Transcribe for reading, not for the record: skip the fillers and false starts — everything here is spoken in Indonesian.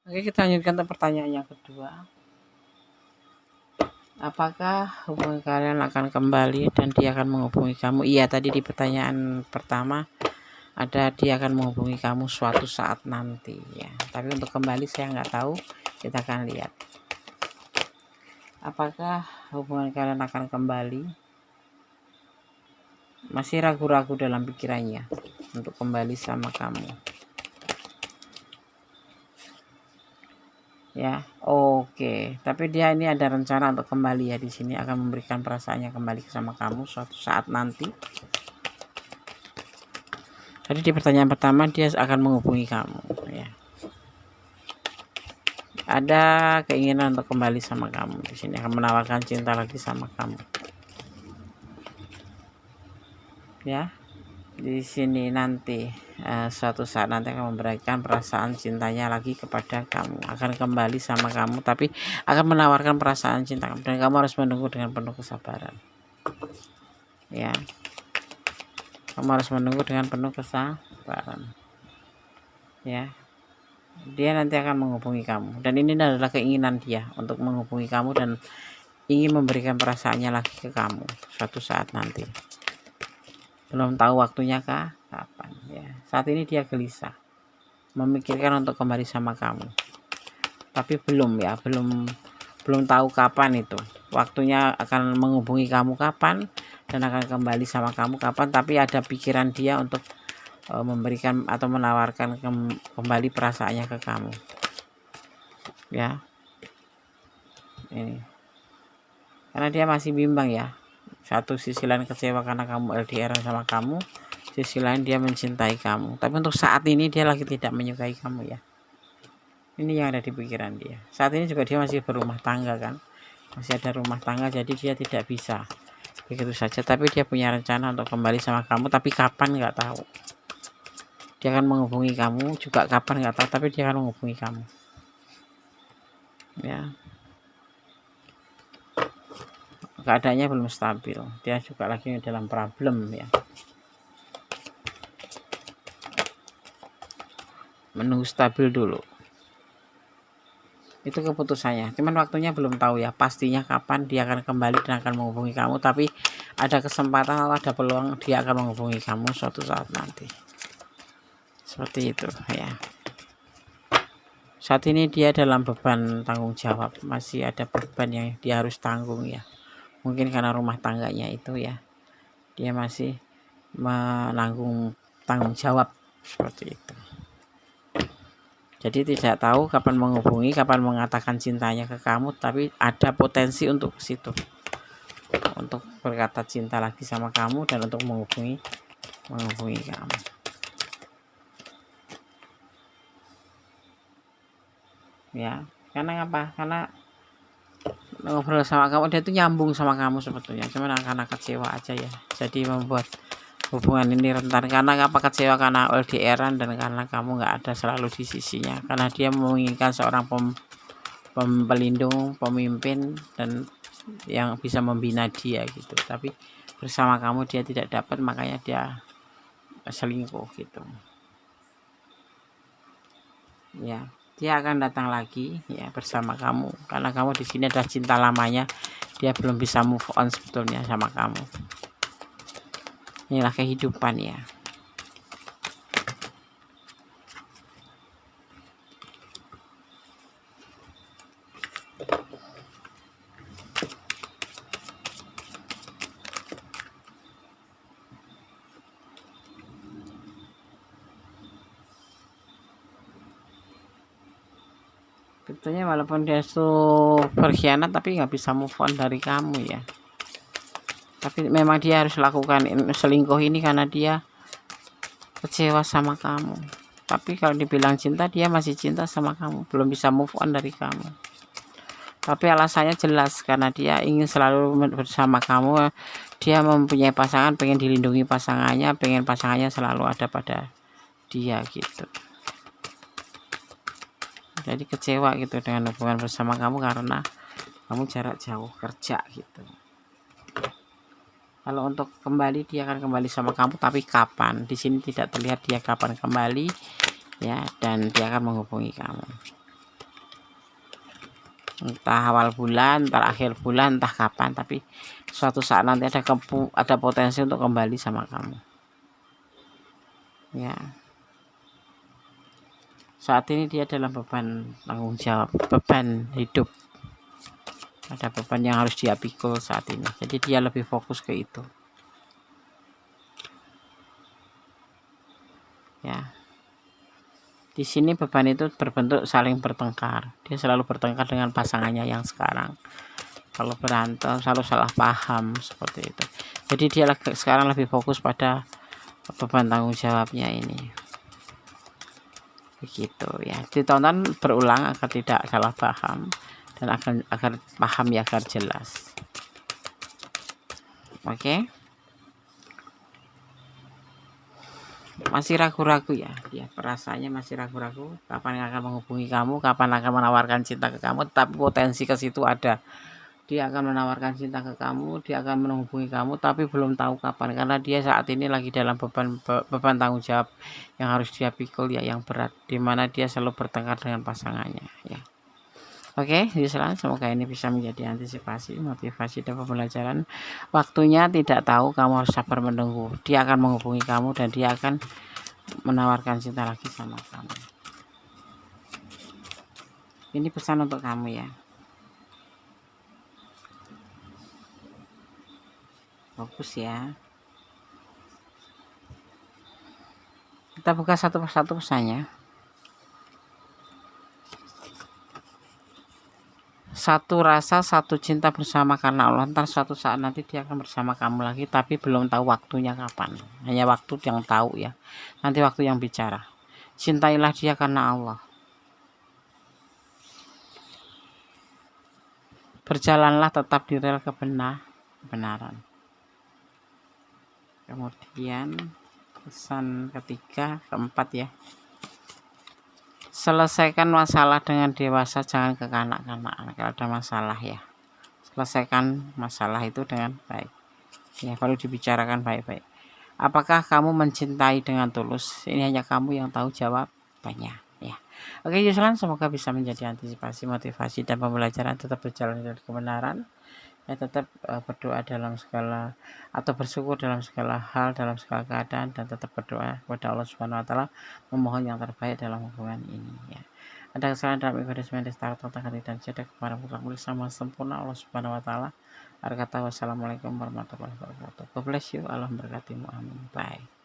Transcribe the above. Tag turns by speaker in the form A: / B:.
A: Oke, kita lanjutkan ke pertanyaan yang kedua. Apakah hubungan kalian akan kembali dan dia akan menghubungi kamu? Iya, tadi di pertanyaan pertama ada dia akan menghubungi kamu suatu saat nanti ya. Tapi untuk kembali saya nggak tahu. Kita akan lihat. Apakah hubungan kalian akan kembali? Masih ragu-ragu dalam pikirannya untuk kembali sama kamu. Ya, oke. Tapi dia ini ada rencana untuk kembali ya di sini, akan memberikan perasaannya kembali sama kamu suatu saat nanti. Tadi di pertanyaan pertama dia akan menghubungi kamu ya. Ada keinginan untuk kembali sama kamu di sini, akan menawarkan cinta lagi sama kamu. Ya. Di sini nanti suatu saat nanti akan memberikan perasaan cintanya lagi kepada kamu, akan kembali sama kamu, tapi akan menawarkan perasaan cinta kamu dan kamu harus menunggu dengan penuh kesabaran ya. Kamu harus menunggu dengan penuh kesabaran ya. Dia nanti akan menghubungi kamu dan ini adalah keinginan dia untuk menghubungi kamu dan ingin memberikan perasaannya lagi ke kamu suatu saat nanti. Belum tahu waktunya kah, kapan ya. Saat ini dia gelisah, memikirkan untuk kembali sama kamu, tapi belum tahu kapan itu waktunya akan menghubungi kamu kapan dan akan kembali sama kamu kapan. Tapi ada pikiran dia untuk memberikan atau menawarkan kembali perasaannya ke kamu ya. Ini karena dia masih bimbang ya. Satu sisi lain kecewa karena kamu LDR sama kamu, sisi lain dia mencintai kamu. Tapi untuk saat ini dia lagi tidak menyukai kamu ya. Ini yang ada di pikiran dia. Saat ini juga dia masih berumah tangga kan. Masih ada rumah tangga, jadi dia tidak bisa begitu saja. Tapi dia punya rencana untuk kembali sama kamu, tapi kapan nggak tahu. Dia akan menghubungi kamu juga kapan nggak tahu, tapi dia akan menghubungi kamu. Ya. Keadaannya belum stabil, dia juga lagi dalam problem ya. Menunggu stabil dulu, itu keputusannya. Cuman waktunya belum tahu ya pastinya kapan dia akan kembali dan akan menghubungi kamu, tapi ada kesempatan atau ada peluang dia akan menghubungi kamu suatu saat nanti, seperti itu ya. Saat ini dia dalam beban tanggung jawab, masih ada beban yang dia harus tanggung ya. Mungkin karena rumah tangganya itu ya, dia masih menanggung tanggung jawab seperti itu. Jadi tidak tahu kapan menghubungi, kapan mengatakan cintanya ke kamu, tapi ada potensi untuk ke situ, untuk berkata cinta lagi sama kamu dan untuk menghubungi kamu. Ya, karena apa? Karena ngobrol sama kamu, dia tuh nyambung sama kamu sebetulnya, cuman karena kecewa aja ya, jadi membuat hubungan ini rentan. Karena apa? Kecewa karena LDRan dan karena kamu nggak ada selalu di sisinya, karena dia menginginkan seorang pelindung, pemimpin dan yang bisa membina dia gitu, tapi bersama kamu dia tidak dapat, makanya dia selingkuh gitu ya. Dia akan datang lagi ya bersama kamu, karena kamu di sini adalah cinta lamanya. Dia belum bisa move on sebetulnya sama kamu. Inilah kehidupan ya. Sebetulnya walaupun dia tuh berkhianat, tapi nggak bisa move on dari kamu ya. Tapi memang dia harus lakukan selingkuh ini karena dia kecewa sama kamu. Tapi kalau dibilang cinta, dia masih cinta sama kamu, belum bisa move on dari kamu. Tapi alasannya jelas, karena dia ingin selalu bersama kamu. Dia mempunyai pasangan, pengen dilindungi pasangannya, pengen pasangannya selalu ada pada dia gitu. Jadi kecewa gitu dengan hubungan bersama kamu karena kamu jarak jauh kerja gitu. Kalau untuk kembali, dia akan kembali sama kamu, tapi kapan? Di sini tidak terlihat dia kapan kembali ya, dan dia akan menghubungi kamu. entah awal bulan, entah akhir bulan, entah kapan, tapi suatu saat nanti ada potensi untuk kembali sama kamu. Ya. Saat ini dia dalam beban tanggung jawab, beban hidup. Ada beban yang harus dia pikul saat ini. Jadi dia lebih fokus ke itu. Ya. Di sini beban itu berbentuk saling bertengkar. Dia selalu bertengkar dengan pasangannya yang sekarang. Kalau berantem selalu salah paham seperti itu. Jadi dia sekarang lebih fokus pada beban tanggung jawabnya ini. Begitu ya. Ditonton berulang agar tidak salah paham dan agar paham ya, agar jelas. Oke. Masih ragu-ragu ya, dia perasaannya masih ragu-ragu kapan akan menghubungi kamu, kapan akan menawarkan cinta ke kamu, tapi potensi ke situ ada. Dia akan menawarkan cinta ke kamu, dia akan menghubungi kamu, tapi belum tahu kapan, karena dia saat ini lagi dalam beban tanggung jawab yang harus dia pikul ya, yang berat, dimana dia selalu bertengkar dengan pasangannya ya. Oke, Yusra, semoga ini bisa menjadi antisipasi, motivasi, dan pembelajaran. Waktunya tidak tahu, kamu harus sabar menunggu. Dia akan menghubungi kamu dan dia akan menawarkan cinta lagi sama kamu. Ini pesan untuk kamu ya. Fokus ya. Kita buka satu persatu pesannya. Satu rasa, satu cinta bersama karena Allah. Ntar suatu saat nanti dia akan bersama kamu lagi, tapi belum tahu waktunya kapan. Hanya waktu yang tahu ya. Nanti waktu yang bicara. Cintailah dia karena Allah. Berjalanlah tetap di rel kebenaran. Kemudian pesan ketiga, keempat ya. Selesaikan masalah dengan dewasa, jangan kekanak-kanakan. Kalau ada masalah ya, selesaikan masalah itu dengan baik ya, baru dibicarakan baik-baik. Apakah kamu mencintai dengan tulus? Ini hanya kamu yang tahu jawabannya ya. Oke Yuslan, semoga bisa menjadi antisipasi, motivasi, dan pembelajaran. Tetap berjalan dari kebenaran ya, tetap berdoa dalam segala, atau bersyukur dalam segala hal, dalam segala keadaan, dan tetap berdoa kepada Allah Subhanahu wa taala, memohon yang terbaik dalam hubungan ini ya. Ada kesalahan dalam ibadah semuanya start hati dan jeda kepada mutlak sama sempurna Allah Subhanahu wa taala. Kata wassalamualaikum warahmatullahi wabarakatuh. God bless you. Allah memberkatimu. Amin. Bye.